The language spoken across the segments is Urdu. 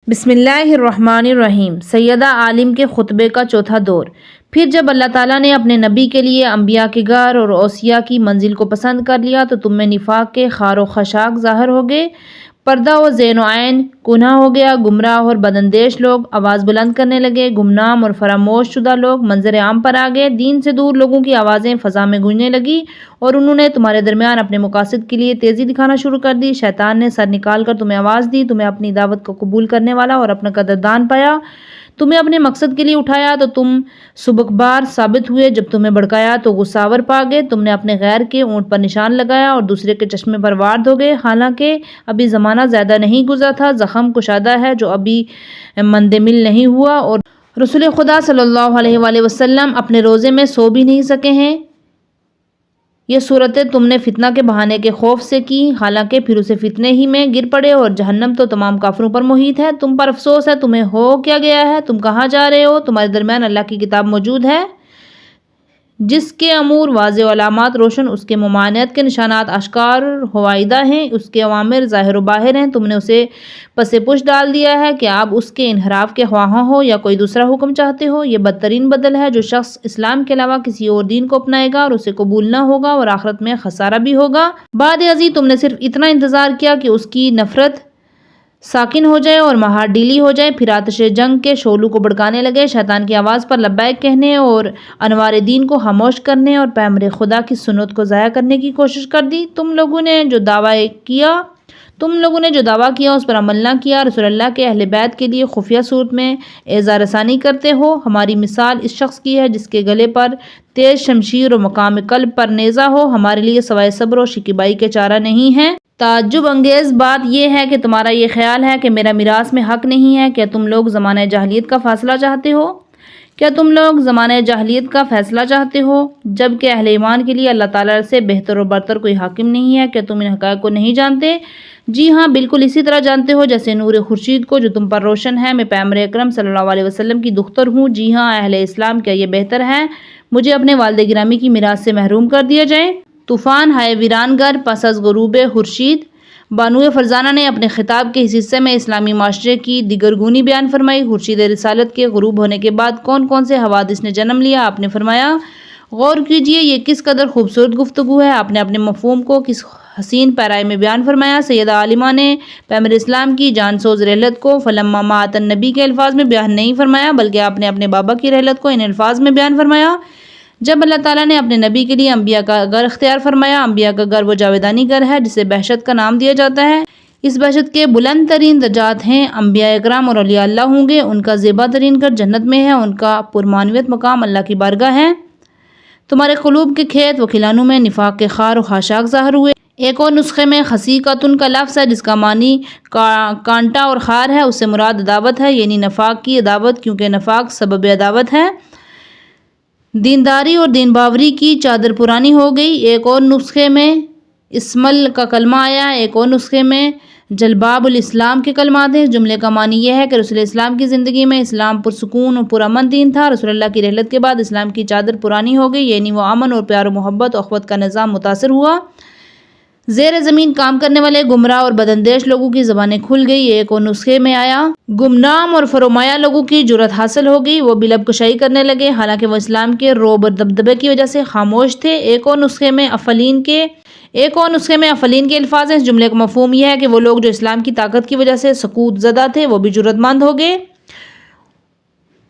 بسم اللہ الرحمن الرحیم۔ سیدہ عالم کے خطبے کا چوتھا دور۔ پھر جب اللہ تعالیٰ نے اپنے نبی کے لیے انبیاء کے گھر اور اوصیاء کی منزل کو پسند کر لیا تو تم میں نفاق کے خار و خشاک ظاہر ہو گئے، پردہ و زین و عین کونہ ہو گیا، گمراہ اور بداندیش لوگ آواز بلند کرنے لگے، گمنام اور فراموش شدہ لوگ منظر عام پر آ گئے، دین سے دور لوگوں کی آوازیں فضا میں گونجنے لگی اور انہوں نے تمہارے درمیان اپنے مقاصد کے لیے تیزی دکھانا شروع کر دی۔ شیطان نے سر نکال کر تمہیں آواز دی، تمہیں اپنی دعوت کو قبول کرنے والا اور اپنا قدردان پایا، تمہیں اپنے مقصد کے لیے اٹھایا تو تم سبکبار ثابت ہوئے، جب تمہیں بھڑکایا تو غصہور پا گئے، تم نے اپنے غیر کے اونٹ پر نشان لگایا اور دوسرے کے چشمے پر وار دھو گئے، حالانکہ ابھی زمانہ زیادہ نہیں گزرا تھا، زخم کشادہ ہے جو ابھی مندمل نہیں ہوا، اور رسول خدا صلی اللہ علیہ وآلہ وسلم اپنے روزے میں سو بھی نہیں سکے ہیں۔ یہ صورتیں تم نے فتنہ کے بہانے کے خوف سے کی، حالانکہ پھر اسے فتنے ہی میں گر پڑے، اور جہنم تو تمام کافروں پر محیط ہے۔ تم پر افسوس ہے، تمہیں ہو کیا گیا ہے، تم کہاں جا رہے ہو؟ تمہارے درمیان اللہ کی کتاب موجود ہے جس کے امور واضح و علامات روشن، اس کے ممانعت کے نشانات آشکار ہوائدہ ہیں، اس کے اوامر ظاہر و باہر ہیں۔ تم نے اسے پس پش ڈال دیا ہے کہ آپ اس کے انحراف کے خواہاں ہو یا کوئی دوسرا حکم چاہتے ہو۔ یہ بدترین بدل ہے جو شخص اسلام کے علاوہ کسی اور دین کو اپنائے گا اور اسے قبول نہ ہوگا اور آخرت میں خسارہ بھی ہوگا۔ بعد ازیں تم نے صرف اتنا انتظار کیا کہ اس کی نفرت ساکن ہو جائے اور مہار ڈیلی ہو جائے، پھر آتش جنگ کے شعلوں کو بھڑکانے لگے، شیطان کی آواز پر لبیک کہنے اور انوار دین کو خاموش کرنے اور پیغمبر خدا کی سنت کو ضائع کرنے کی کوشش کر دی۔ تم لوگوں نے جو دعویٰ کیا اس پر عمل نہ کیا، رسول اللہ کے اہل بیت کے لیے خفیہ صورت میں اعزار ثانی کرتے ہو۔ ہماری مثال اس شخص کی ہے جس کے گلے پر تیز شمشیر اور مقام قلب پر نیزہ ہو، ہمارے لیے سوائے صبر و شکیبائی کے چارہ نہیں ہے۔ تعجب انگیز بات یہ ہے کہ تمہارا یہ خیال ہے کہ میرا میراث میں حق نہیں ہے۔ کیا تم لوگ زمانہ جاہلیت کا فیصلہ چاہتے ہو؟ جبکہ اہل ایمان کے لیے اللہ تعالیٰ سے بہتر و برتر کوئی حاکم نہیں ہے؟ کیا تم ان حقائق کو نہیں جانتے؟ جی ہاں، بالکل اسی طرح جانتے ہو جیسے نور خورشید کو جو تم پر روشن ہے۔ میں پیغمبر اکرم صلی اللہ علیہ وسلم کی دختر ہوں۔ جی ہاں اہل اسلام، کیا یہ بہتر ہے مجھے اپنے والد گرامی کی میراث سے محروم کر دیا جائے؟ طوفان ہائے ویران گر پس از غروب خورشید۔ بانو فرزانہ نے اپنے خطاب کے اس حصے میں اسلامی معاشرے کی دگرگونی بیان فرمائی۔ خورشید رسالت کے غروب ہونے کے بعد کون کون سے حوادث نے جنم لیا؟ آپ نے فرمایا غور کیجئے، یہ کس قدر خوبصورت گفتگو ہے۔ آپ نے اپنے مفہوم کو کس حسین پیرائے میں بیان فرمایا۔ سیدہ عالمہ نے پیغمبر اسلام کی جان سوز رحلت کو فلما مات النبی کے الفاظ میں بیان نہیں فرمایا، بلکہ آپ نے اپنے بابا کی رحلت کو ان الفاظ میں بیان فرمایا۔ جب اللہ تعالیٰ نے اپنے نبی کے لیے انبیاء کا گھر اختیار فرمایا، انبیاء کا گھر وہ جاویدانی گھر ہے جسے بہشت کا نام دیا جاتا ہے۔ اس بہشت کے بلند ترین درجات ہیں، انبیاء اکرام اور اولیاء اللہ ہوں گے، ان کا زیبا ترین گھر جنت میں ہے، ان کا پرمعنویت مقام اللہ کی بارگاہ ہے۔ تمہارے قلوب کے کھیت و کھلیانوں میں نفاق کے خار و خاشاک ظاہر ہوئے۔ ایک اور نسخے میں خسیقۃن کا لفظ ہے جس کا معنی کانٹا اور خار ہے، اس سے مراد عداوت ہے، یعنی نفاق کی عداوت، کیونکہ نفاق سبب عداوت ہے۔ دینداری اور دین باوری کی چادر پرانی ہو گئی۔ ایک اور نسخے میں اسمل کا کلمہ آیا، ایک اور نسخے میں جلباب الاسلام کے کلمات ہیں۔ اس جملے کا معنی یہ ہے کہ رسول اسلام کی زندگی میں اسلام پرسکون اور پرامن دین تھا۔ رسول اللہ کی رحلت کے بعد اسلام کی چادر پرانی ہو گئی، یعنی وہ امن اور پیار و محبت و اخوت کا نظام متاثر ہوا۔ زیر زمین کام کرنے والے گمراہ اور بداندیش لوگوں کی زبانیں کھل گئی۔ ایک اور نسخے میں آیا گمنام اور فرومایہ لوگوں کی جرأت حاصل ہو گئی، وہ بھی لب کشائی کرنے لگے، حالانکہ وہ اسلام کے رعب اور دبدبے کی وجہ سے خاموش تھے۔ ایک اور نسخے میں افلین کے الفاظ ہیں۔ اس جملے کا مفہوم یہ ہے کہ وہ لوگ جو اسلام کی طاقت کی وجہ سے سقوط زدہ تھے وہ بھی جرأت مند ہو گئے۔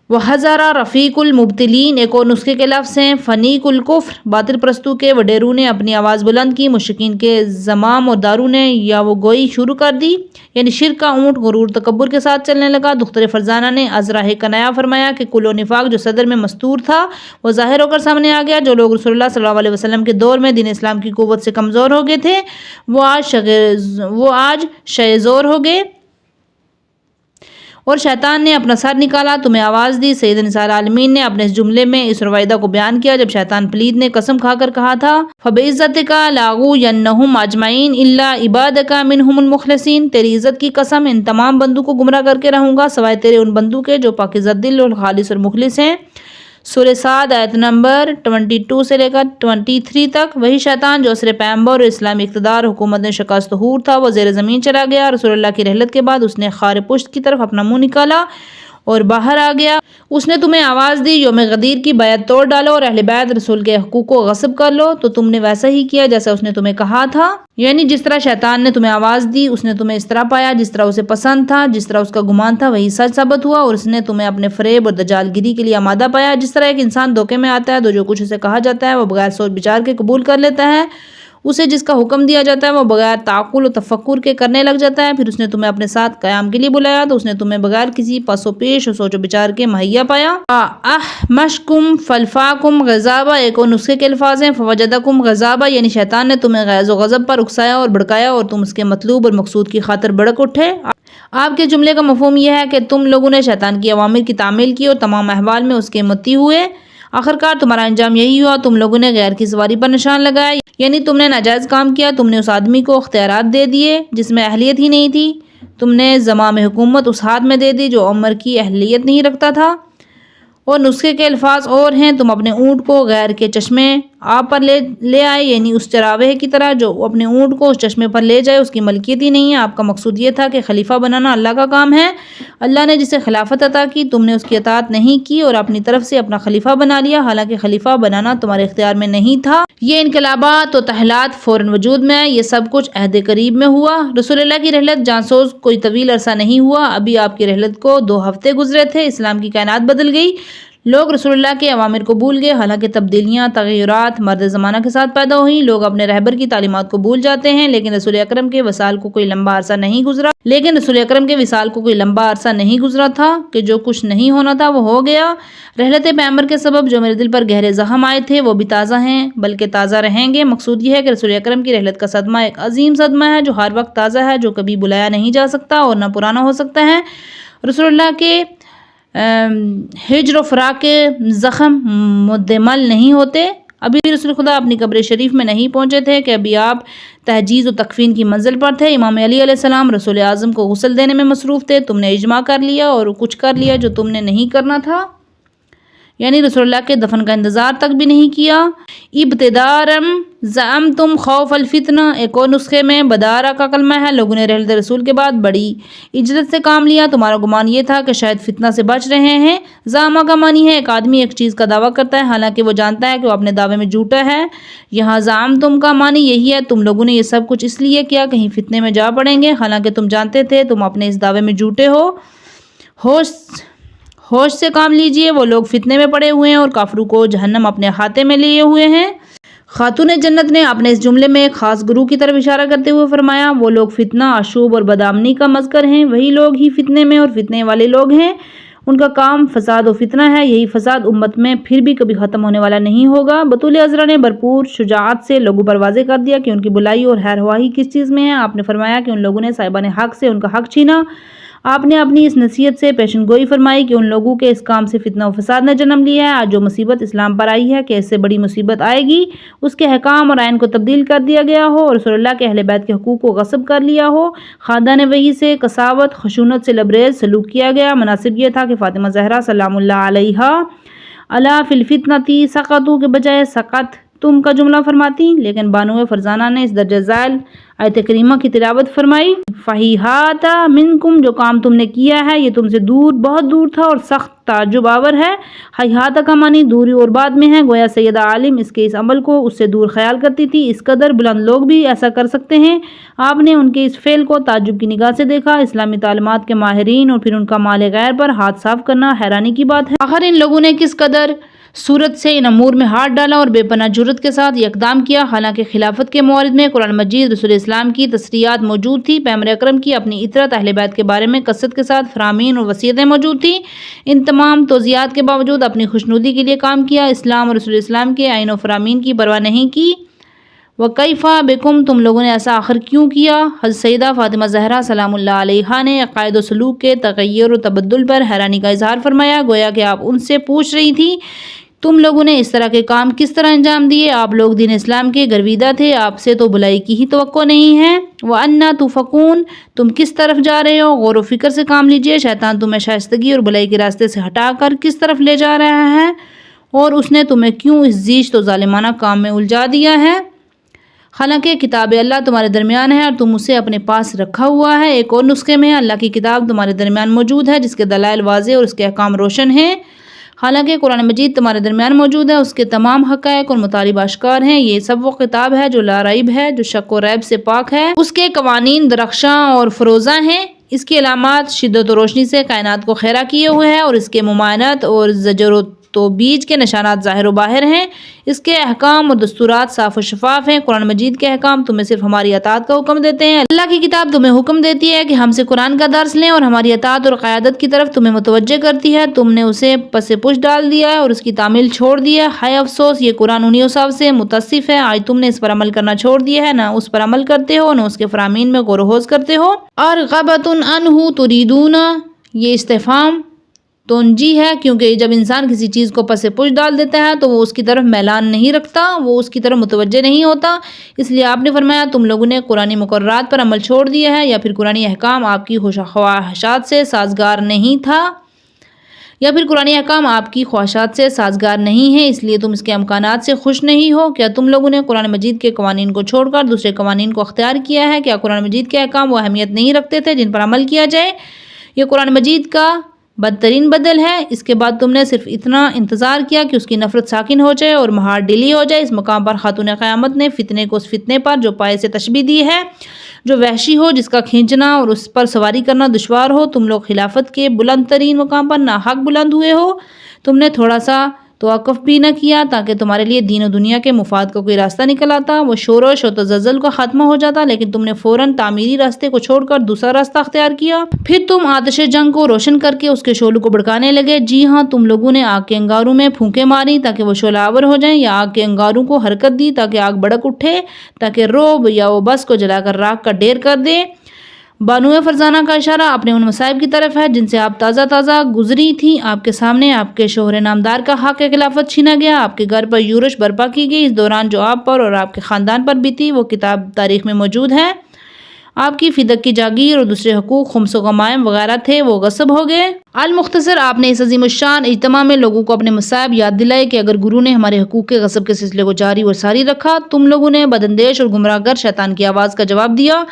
وَحَذَرَ رَفِیقُ الْمُبْطِلِینَ۔ ایک اور نسخے کے لفظ ہیں فنیق الکفر۔ باطل پرستوں کے وڈیروں نے اپنی آواز بلند کی، مشرکین کے زمام اور داروں نے یا وہ گوئی شروع کر دی، یعنی شرک کا اونٹ غرور تکبر کے ساتھ چلنے لگا۔ دختر فرزانہ نے ازراہ کنایا فرمایا کہ کل و نفاق جو صدر میں مستور تھا وہ ظاہر ہو کر سامنے آ گیا۔ جو لوگ رسول اللہ صلی اللہ علیہ وسلم کے دور میں دین اسلام کی قوت سے کمزور ہو گئے تھے وہ آج شہ زور ہو گئے اور شیطان نے اپنا سر نکالا، تمہیں آواز دی۔ سید نساء العالمین نے اپنے اس جملے میں اس روایدہ کو بیان کیا جب شیطان پلید نے قسم کھا کر کہا تھا فَبِعِزَّتِکَ لَأَغْوِيَنَّهُمْ أَجْمَعِينَ إِلَّا عِبَادَكَ مِنْهُمُ الْمُخْلَصِينَ۔ تیری عزت کی قسم، ان تمام بندوں کو گمراہ کر کے رہوں گا سوائے تیرے ان بندوں کے جو پاکیزہ دل اور خالص اور مخلص ہیں۔ سورہ صاد آیت نمبر 22 سے لے کر 23 تک۔ وہی شیطان جو عصر پیغمبر اور اسلامی اقتدار حکومت نے شکست ظہور تھا وہ زیر زمین چلا گیا۔ رسول اللہ کی رحلت کے بعد اس نے خار پشت کی طرف اپنا منہ نکالا اور باہر آ گیا۔ اس نے تمہیں آواز دی یوم غدیر کی بیعت توڑ ڈالو اور اہل بیت رسول کے حقوق کو غصب کر لو، تو تم نے ویسا ہی کیا جیسا اس نے تمہیں کہا تھا۔ یعنی جس طرح شیطان نے تمہیں آواز دی اس نے تمہیں اس طرح پایا جس طرح اسے پسند تھا، جس طرح اس کا گمان تھا وہی سچ ثابت ہوا، اور اس نے تمہیں اپنے فریب اور دجال گیری کے لیے آمادہ پایا۔ جس طرح ایک انسان دھوکے میں آتا ہے تو جو کچھ اسے کہا جاتا ہے وہ بغیر سوچ بچار کے قبول کر لیتا ہے، اسے جس کا حکم دیا جاتا ہے وہ بغیر تعقل و تفکر کے کرنے لگ جاتا ہے۔ پھر اس نے تمہیں اپنے ساتھ قیام کے لیے بلایا تو اس نے تمہیں بغیر کسی پس و پیش و سوچ و بچار کے مہیا پایا۔ مشکم فلفاکم غضابہ ایک اور نسخے کے الفاظ ہیں، فوجدکم غضابہ یعنی شیطان نے تمہیں غیظ و غضب پر اکسایا اور بھڑکایا اور تم اس کے مطلوب اور مقصود کی خاطر بھڑک اٹھے۔ آپ کے جملے کا مفہوم یہ ہے کہ تم لوگوں نے شیطان کی اوامر کی تعمیل کی اور تمام احوال میں اس کے مطیع ہوئے۔ آخرکار تمہارا انجام یہی ہوا، تم لوگوں نے غیر کی سواری پر نشان لگائے، یعنی تم نے ناجائز کام کیا، تم نے اس آدمی کو اختیارات دے دیے جس میں اہلیت ہی نہیں تھی، تم نے زمام حکومت اس ہاتھ میں دے دی جو عمر کی اہلیت نہیں رکھتا تھا۔ اور نسخے کے الفاظ اور ہیں، تم اپنے اونٹ کو غیر کے چشمے آپ پر لے آئے، یعنی اس چراوے کی طرح جو اپنے اونٹ کو اس چشمے پر لے جائے اس کی ملکیت ہی نہیں ہے۔ آپ کا مقصود یہ تھا کہ خلیفہ بنانا اللہ کا کام ہے، اللہ نے جسے خلافت عطا کی تم نے اس کی اطاعت نہیں کی اور اپنی طرف سے اپنا خلیفہ بنا لیا، حالانکہ خلیفہ بنانا تمہارے اختیار میں نہیں تھا۔ یہ انقلابات و تحولات فوراً وجود میں آئے، یہ سب کچھ عہد قریب میں ہوا۔ رسول اللہ کی رحلت جانسوز کوئی طویل عرصہ نہیں ہوا، ابھی آپ کی رحلت کو 2 ہفتے گزرے تھے، اسلام کی کائنات بدل گئی، لوگ رسول اللہ کے اوامر کو بھول گئے، حالانکہ تبدیلیاں تغیرات مرد زمانہ کے ساتھ پیدا ہوئیں، لوگ اپنے رہبر کی تعلیمات کو بھول جاتے ہیں، لیکن رسول اکرم کے وصال کو کوئی لمبا عرصہ نہیں گزرا تھا کہ جو کچھ نہیں ہونا تھا وہ ہو گیا۔ رحلت پیغمبر کے سبب جو میرے دل پر گہرے زخم آئے تھے وہ بھی تازہ ہیں، بلکہ تازہ رہیں گے۔ مقصود یہ ہے کہ رسول اکرم کی رحلت کا صدمہ ایک عظیم صدمہ ہے جو ہر وقت تازہ ہے، جو کبھی بلایا نہیں جا سکتا اور نہ پرانا ہو سکتا ہے۔ رسول اللہ کے ہجر و فراق کے زخم مدمل نہیں ہوتے۔ ابھی رسول خدا اپنی قبر شریف میں نہیں پہنچے تھے کہ ابھی آپ تہجیز و تکفین کی منزل پر تھے۔ امام علی علیہ السلام رسول اعظم کو غسل دینے میں مصروف تھے، تم نے اجماع کر لیا اور کچھ کر لیا جو تم نے نہیں کرنا تھا، یعنی رسول اللہ کے دفن کا انتظار تک بھی نہیں کیا۔ ابتدارم زعمتم خوف الفتنہ ایک اور نسخے میں بدارہ کا کلمہ ہے، لوگوں نے رحلت رسول کے بعد بڑی اجلت سے کام لیا، تمہارا گمان یہ تھا کہ شاید فتنہ سے بچ رہے ہیں۔ زعمہ کا معنی ہے ایک آدمی ایک چیز کا دعویٰ کرتا ہے حالانکہ وہ جانتا ہے کہ وہ اپنے دعوے میں جھوٹا ہے۔ یہاں زعمتم کا معنی یہی ہے، تم لوگوں نے یہ سب کچھ اس لیے کیا کہیں فتنے میں جا پڑیں گے، حالانکہ تم جانتے تھے تم اپنے اس دعوے میں جھوٹے ہو۔ ہوش سے کام لیجئے، وہ لوگ فتنے میں پڑے ہوئے ہیں اور کافروں کو جہنم اپنے ہاتھے میں لیے ہوئے ہیں۔ خاتون جنت نے اپنے اس جملے میں ایک خاص گروہ کی طرف اشارہ کرتے ہوئے فرمایا، وہ لوگ فتنہ، عشوب اور بدامنی کا مذکر ہیں، وہی لوگ ہی فتنے میں اور فتنے والے لوگ ہیں، ان کا کام فساد و فتنہ ہے، یہی فساد امت میں پھر بھی کبھی ختم ہونے والا نہیں ہوگا۔ بطول عذرا نے بھرپور شجاعت سے لوگوں پر واضح کر دیا کہ ان کی بلائی اور خیر خواہی کس چیز میں ہے۔ آپ نے فرمایا کہ ان لوگوں نے صاحبان حق سے ان کا حق چھینا۔ آپ نے اپنی اس نصیحت سے پیشن گوئی فرمائی کہ ان لوگوں کے اس کام سے فتنہ و فساد نے جنم لیا ہے۔ آج جو مصیبت اسلام پر آئی ہے کہ اس سے بڑی مصیبت آئے گی، اس کے حکام اور آئین کو تبدیل کر دیا گیا ہو اور رسول اللہ کے اہل بیت کے حقوق کو غصب کر لیا ہو، خاندان وحی سے کساوت خشونت سے لبریز سلوک کیا گیا۔ مناسب یہ تھا کہ فاطمہ زہرا سلام اللہ علیہا الا فی الفتنۃ سقطوا کے بجائے سقط تم کا جملہ فرماتی، لیکن بانو فرزانہ نے اس درجہ ذیل آیت کریمہ کی تلاوت فرمائی، فہیہات منکم جو کام تم نے کیا ہے یہ تم سے دور، بہت دور تھا اور سخت تعجب آور ہے۔ ہیہات کا معنی دوری اور بعد میں ہے، گویا سیدہ عالم اس کے اس عمل کو اس سے دور خیال کرتی تھی، اس قدر بلند لوگ بھی ایسا کر سکتے ہیں۔ آپ نے ان کے اس فعل کو تعجب کی نگاہ سے دیکھا۔ اسلامی تعلیمات کے ماہرین اور پھر ان کا مال غیر پر ہاتھ صاف کرنا حیرانی کی بات ہے۔ آخر ان لوگوں نے کس قدر صورت سے ان امور میں ہاتھ ڈالا اور بے پناہ جرأت کے ساتھ یہ اقدام کیا، حالانکہ خلافت کے موارد میں قرآن مجید رسول اسلام کی تصریحات موجود تھی، پیغمبر اکرم کی اپنی اطرت اہل بیت کے بارے میں کثرت کے ساتھ فرامین اور وصیتیں موجود تھیں۔ ان تمام توضیحات کے باوجود اپنی خوشنودی کے لیے کام کیا، اسلام اور رسول اسلام کے آئین و فرامین کی پرواہ نہیں کی۔ وَكَيْفَ بِكُمْ تم لوگوں نے ایسا آخر کیوں کیا؟ حضرت سیدہ فاطمہ زہرا سلام اللہ علیہا نے عقائد و سلوک کے تغیر و تبدل پر حیرانی کا اظہار فرمایا، گویا کہ آپ ان سے پوچھ رہی تھی تم لوگوں نے اس طرح کے کام کس طرح انجام دیے؟ آپ لوگ دین اسلام کے گرویدہ تھے، آپ سے تو بلائی کی ہی توقع نہیں ہے۔ وَأَنَّ تُؤْفَكُونَ تم کس طرف جا رہے ہو؟ غور و فکر سے کام لیجئے، شیطان تمہیں شائستگی اور بلائی کے راستے سے ہٹا کر کس طرف لے جا رہا ہے۔ اور اس نے تمہیں کیوں اس زیشت و ظالمانہ کام میں الجھا دیا ہے؟ حالانکہ کتاب اللہ تمہارے درمیان ہے اور تم اسے اپنے پاس رکھا ہوا ہے۔ ایک اور نسخے میں اللہ کی کتاب تمہارے درمیان موجود ہے جس کے دلائل واضح اور اس کے احکام روشن ہیں۔ حالانکہ قرآن مجید تمہارے درمیان موجود ہے، اس کے تمام حقائق اور مطالب اشکار ہیں۔ یہ سب وہ کتاب ہے جو لا ریب ہے، جو شک و ریب سے پاک ہے۔ اس کے قوانین درخشاں اور فروزاں ہیں۔ اس کی علامات شدت و روشنی سے کائنات کو خیرہ کیے ہوئے ہیں اور اس کے ممانعت اور زجر و توبیج کے نشانات ظاہر و باہر ہیں۔ اس کے احکام اور دستورات صاف و شفاف ہیں۔ قرآن مجید کے احکام تمہیں صرف ہماری اطاعت کا حکم دیتے ہیں۔ اللہ کی کتاب تمہیں حکم دیتی ہے کہ ہم سے قرآن کا درس لیں اور ہماری اطاعت اور قیادت کی طرف تمہیں متوجہ کرتی ہے۔ تم نے اسے پس پش ڈال دیا ہے اور اس کی تعمیل چھوڑ دی ہے۔ ہائے افسوس، یہ قرآن انہی اوصاف سے متصف ہے۔ آج تم نے اس پر عمل کرنا چھوڑ دیا ہے، نہ اس پر عمل کرتے ہو، نہ اس کے فرامین میں غور و خوض کرتے ہو۔ ارغبۃ عنہ تریدون، یہ استفہام تنجی ہے، کیونکہ جب انسان کسی چیز کو پس پش ڈال دیتا ہے تو وہ اس کی طرف میلان نہیں رکھتا، وہ اس کی طرف متوجہ نہیں ہوتا۔ اس لیے آپ نے فرمایا تم لوگوں نے قرآنی مقررات پر عمل چھوڑ دیا ہے، یا پھر قرآنی احکام آپ کی خواہشات سے سازگار نہیں تھا، یا پھر قرآنی احکام آپ کی خواہشات سے سازگار نہیں ہیں، اس لیے تم اس کے امکانات سے خوش نہیں ہو۔ کیا تم لوگوں نے قرآن مجید کے قوانین کو چھوڑ کر دوسرے قوانین کو اختیار کیا ہے؟ کیا قرآن مجید کے احکام وہ اہمیت نہیں رکھتے تھے جن پر عمل کیا جائے؟ یہ قرآن مجید کا بدترین بدل ہے۔ اس کے بعد تم نے صرف اتنا انتظار کیا کہ اس کی نفرت ساکن ہو جائے اور مہار ڈیلی ہو جائے۔ اس مقام پر خاتون قیامت نے فتنے کو اس فتنے پر جو پائے سے تشبیہ دی ہے، جو وحشی ہو، جس کا کھینچنا اور اس پر سواری کرنا دشوار ہو۔ تم لوگ خلافت کے بلند ترین مقام پر ناحق بلند ہوئے ہو۔ تم نے تھوڑا سا توقف بھی نہ کیا تاکہ تمہارے لیے دین و دنیا کے مفاد کا کوئی راستہ نکل آتا، وہ شورش و تزلزل کا خاتمہ ہو جاتا، لیکن تم نے فوراً تعمیری راستے کو چھوڑ کر دوسرا راستہ اختیار کیا۔ پھر تم آتش جنگ کو روشن کر کے اس کے شعلوں کو بھڑکانے لگے۔ جی ہاں، تم لوگوں نے آگ کے انگاروں میں پھونکیں ماری تاکہ وہ شعلہ آور ہو جائیں، یا آگ کے انگاروں کو حرکت دی تاکہ آگ بھڑک اٹھے، تاکہ روب یا وہ بس کو جلا کر راکھ کا ڈھیر کر دے۔ بانو فرزانہ کا اشارہ اپنے ان مصائب کی طرف ہے جن سے آپ تازہ تازہ گزری تھیں۔ آپ کے سامنے آپ کے شوہر نامدار کا حق خلافت چھینا گیا، آپ کے گھر پر یورش برپا کی گئی۔ اس دوران جو آپ پر اور آپ کے خاندان پر بیتی وہ کتاب تاریخ میں موجود ہے۔ آپ کی فدق کی جاگیر اور دوسرے حقوق خمس و غمائم وغیرہ تھے، وہ غصب ہو گئے۔ المختصر، آپ نے اس عظیم الشان اجتماع میں لوگوں کو اپنے مصائب یاد دلائے کہ اگر گرو نے ہمارے حقوق کے غصب کے سلسلے کو جاری اور ساری رکھا، تم لوگوں نے بداندیش اور گمراہ گر شیطان کی آواز کا جواب دیا،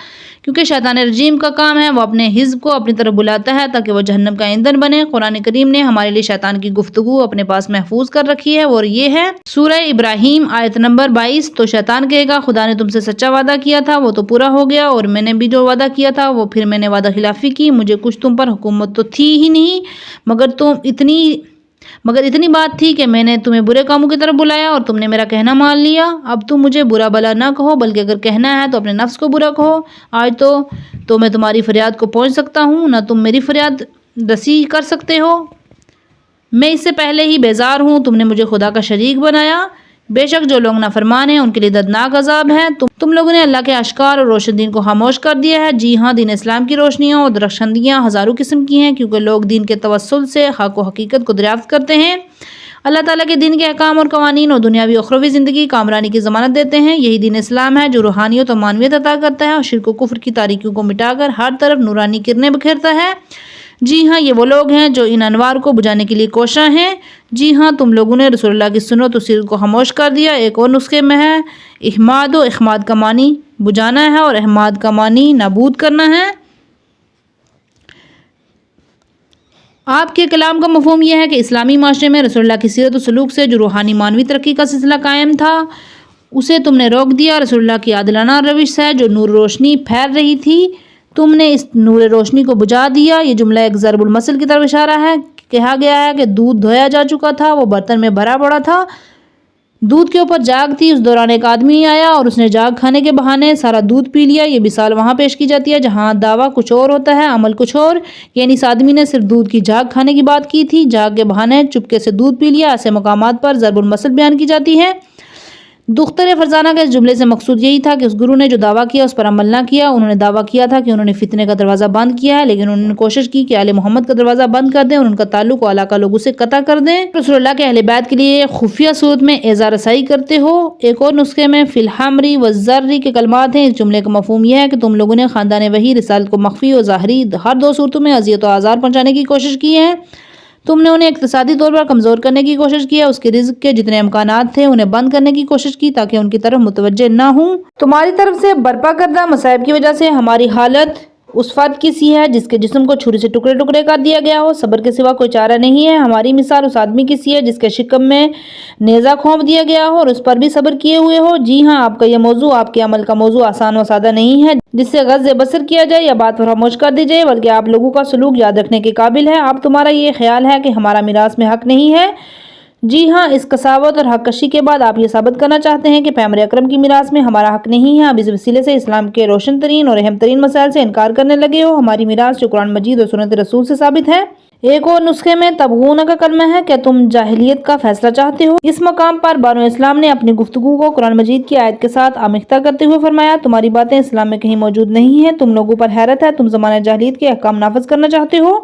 کیونکہ شیطان رجیم کا کام ہے وہ اپنے حزب کو اپنی طرف بلاتا ہے تاکہ وہ جہنم کا ایندھن بنے۔ قرآن کریم نے ہمارے لیے شیطان کی گفتگو اپنے پاس محفوظ کر رکھی ہے اور یہ ہے سورہ ابراہیم آیت نمبر 22۔ تو شیطان کہے گا خدا نے تم سے سچا وعدہ کیا تھا وہ تو پورا ہو گیا، اور میں نے بھی جو وعدہ کیا تھا وہ پھر میں نے وعدہ خلافی کی، مجھے کچھ تم پر حکومت تو تھی ہی نہیں، مگر اتنی بات تھی کہ میں نے تمہیں برے کاموں کی طرف بلایا اور تم نے میرا کہنا مان لیا۔ اب تم مجھے برا بلا نہ کہو، بلکہ اگر کہنا ہے تو اپنے نفس کو برا کہو۔ آج تو میں تمہاری فریاد کو پہنچ سکتا ہوں، نہ تم میری فریاد رسی کر سکتے ہو۔ میں اس سے پہلے ہی بیزار ہوں، تم نے مجھے خدا کا شریک بنایا۔ بے شک جو لوگ نافرمان ہیں ان کے لیے دردناک عذاب ہے۔ تم لوگوں نے اللہ کے اشکار اور روشن دین کو خاموش کر دیا ہے۔ جی ہاں، دین اسلام کی روشنیاں اور درخشندگیاں ہزاروں قسم کی ہیں، کیونکہ لوگ دین کے توسل سے حق و حقیقت کو دریافت کرتے ہیں۔ اللہ تعالیٰ کے دین کے احکام اور قوانین اور دنیاوی و اخروی زندگی کامرانی کی ضمانت دیتے ہیں۔ یہی دین اسلام ہے جو روحانیت و معنویت عطا کرتا ہے اور شرک و کفر کی تاریکیوں کو مٹا کر ہر طرف نورانی کرنیں بکھیرتا ہے۔ جی ہاں، یہ وہ لوگ ہیں جو ان انوار کو بجھانے کے لیے کوشاں ہیں۔ جی ہاں، تم لوگوں نے رسول اللہ کی سنت و سیرت کو خاموش کر دیا۔ ایک اور نسخے میں ہے احماد و اخماد کا معنی بجھانا ہے اور احماد کا معنی نابود کرنا ہے۔ آپ کے کلام کا مفہوم یہ ہے کہ اسلامی معاشرے میں رسول اللہ کی سیرت و سلوک سے جو روحانی معنوی ترقی کا سلسلہ قائم تھا اسے تم نے روک دیا۔ رسول اللہ کی عادلانہ روش سے جو نور روشنی پھیل رہی تھی تم نے اس نور روشنی کو بجھا دیا۔ یہ جملہ ایک ضرب المثل کی طرف اشارہ ہے۔ کہا گیا ہے کہ دودھ دھویا جا چکا تھا، وہ برتن میں بھرا پڑا تھا، دودھ کے اوپر جاگ تھی۔ اس دوران ایک آدمی آیا اور اس نے جاگ کھانے کے بہانے سارا دودھ پی لیا۔ یہ مثال وہاں پیش کی جاتی ہے جہاں دعویٰ کچھ اور ہوتا ہے، عمل کچھ اور، یعنی اس آدمی نے صرف دودھ کی جاگ کھانے کی بات کی تھی، جاگ کے بہانے چپکے سے دودھ پی لیا۔ ایسے مقامات پر ضرب المثل بیان کی جاتی ہے۔ دختر فرزانہ کے اس جملے سے مقصود یہی تھا کہ اس گرو نے جو دعویٰ کیا اس پر عمل نہ کیا۔ انہوں نے دعویٰ کیا تھا کہ انہوں نے فتنے کا دروازہ بند کیا ہے، لیکن انہوں نے کوشش کی کہ آل محمد کا دروازہ بند کر دیں اور ان کا تعلق اعلیٰ کا لوگوں سے قطع کر دیں۔ رسول اللہ کے اہل بیت کے لیے خفیہ صورت میں اعزاز رسائی کرتے ہو۔ ایک اور نسخے میں فی الحمری والذری کے کلمات ہیں۔ اس جملے کا مفہوم یہ ہے کہ تم لوگوں نے خاندان وحی رسالت کو مخفی اور ظاہری ہر دو صورتوں میں اذیت و آزار پہنچانے کی کوشش کی ہے۔ تم نے انہیں اقتصادی طور پر کمزور کرنے کی کوشش کی ہے، اس کے رزق کے جتنے امکانات تھے انہیں بند کرنے کی کوشش کی تاکہ ان کی طرف متوجہ نہ ہوں۔ تمہاری طرف سے برپا کردہ مصائب کی وجہ سے ہماری حالت اس فرد کی سی ہے جس کے جسم کو چھری سے ٹکڑے ٹکڑے کر دیا گیا ہو، صبر کے سوا کوئی چارہ نہیں ہے۔ ہماری مثال اس آدمی کی سی ہے جس کے شکم میں نیزہ کھونپ دیا گیا ہو اور اس پر بھی صبر کیے ہوئے ہو۔ جی ہاں، آپ کا یہ موضوع، آپ کے عمل کا موضوع آسان و سادہ نہیں ہے جس سے غض بصر کیا جائے یا بات فراموش کر دی جائے، بلکہ آپ لوگوں کا سلوک یاد رکھنے کے قابل ہے۔ اب تمہارا یہ خیال ہے کہ ہمارا میراث میں حق نہیں ہے۔ جی ہاں، اس قساوت اور حق کشی کے بعد آپ یہ ثابت کرنا چاہتے ہیں کہ پیغمبر اکرم کی میراث میں ہمارا حق نہیں ہے۔ اب اس وسیلے سے اسلام کے روشن ترین اور اہم ترین مسائل سے انکار کرنے لگے ہو۔ ہماری میراث جو قرآن مجید اور سنت رسول سے ثابت ہے۔ ایک اور نسخے میں تبغون کا کلمہ ہے، کیا تم جاہلیت کا فیصلہ چاہتے ہو؟ اس مقام پر بانو اسلام نے اپنی گفتگو کو قرآن مجید کی آیت کے ساتھ آمیختہ کرتے ہوئے فرمایا، تمہاری باتیں اسلام میں کہیں موجود نہیں ہیں، تم لوگوں پر حیرت ہے، تم زمانہ جاہلیت کے احکام نافذ کرنا چاہتے ہو۔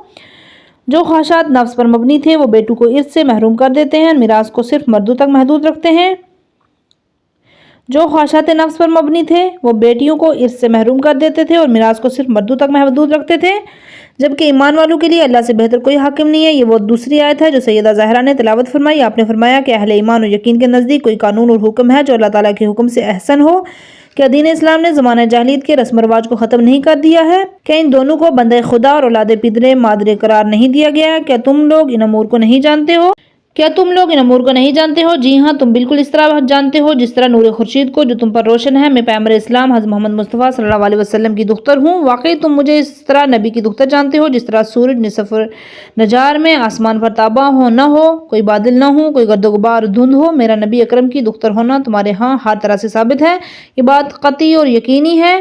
جو خواہشات نفس پر مبنی تھے وہ بیٹوں کو ارث سے محروم کر دیتے ہیں، میراث کو صرف مردوں تک محدود رکھتے ہیں۔ جو خواہشات نفس پر مبنی تھے وہ بیٹیوں کو ارث سے محروم کر دیتے تھے اور میراث کو صرف مردوں تک محدود رکھتے تھے، جبکہ ایمان والوں کے لیے اللہ سے بہتر کوئی حاکم نہیں ہے۔ یہ وہ دوسری آیت ہے جو سیدہ زہرا نے تلاوت فرمائی۔ آپ نے فرمایا کہ اہل ایمان و یقین کے نزدیک کوئی قانون اور حکم ہے جو اللہ تعالیٰ کے حکم سے احسن ہو؟ کیا دین اسلام نے زمانہ جاہلیت کے رسم و رواج کو ختم نہیں کر دیا ہے؟ کیا ان دونوں کو بندے خدا اور اولاد پدر مادر قرار نہیں دیا گیا ہے؟ کیا تم لوگ ان امور کو نہیں جانتے ہو؟ جی ہاں، تم بالکل اس طرح جانتے ہو جس طرح نور خورشید کو جو تم پر روشن ہے۔ میں پیغمبر اسلام حضرت محمد مصطفیٰ صلی اللہ علیہ وسلم کی دختر ہوں۔ واقعی تم مجھے اس طرح نبی کی دختر جانتے ہو جس طرح سورج نصف نجار میں آسمان پر تابع ہو، نہ ہو کوئی بادل، نہ ہو کوئی گرد و غبار دھند ہو۔ میرا نبی اکرم کی دختر ہونا تمہارے ہاں ہر طرح سے ثابت ہے، یہ بات قطعی اور یقینی ہے۔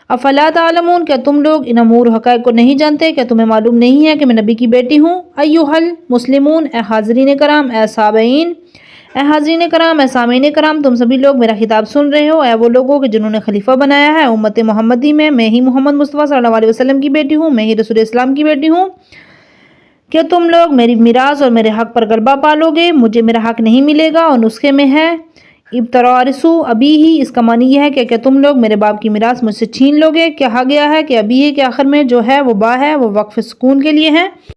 افلا تعلمون، کیا تم لوگ ان امور حقائق کو نہیں جانتے؟ کیا تمہیں معلوم نہیں ہے کہ میں نبی کی بیٹی ہوں؟ ایھا المسلمون، اے حاضرین کرام، اے سامعین، اے سامعین کرام، تم سبھی لوگ میرا خطاب سن رہے ہو۔ اے وہ لوگوں کہ جنہوں نے خلیفہ بنایا ہے امت محمدی میں ہی محمد مصطفیٰ صلی اللہ علیہ وسلم کی بیٹی ہوں، میں ہی رسول اسلام کی بیٹی ہوں۔ کیا تم لوگ میری میراث اور میرے حق پر غلبہ پالو گے؟ مجھے میرا حق نہیں ملے گا۔ اور نسخے میں ہے ابترارسو ابی ہی، اس کا معنی یہ ہے کہ کیا تم لوگ میرے باپ کی میراث مجھ سے چھین لو گے؟ کہا گیا ہے کہ ابی ہی کے آخر میں جو ہے وہ با ہے، وہ وقف سکون کے لیے ہے۔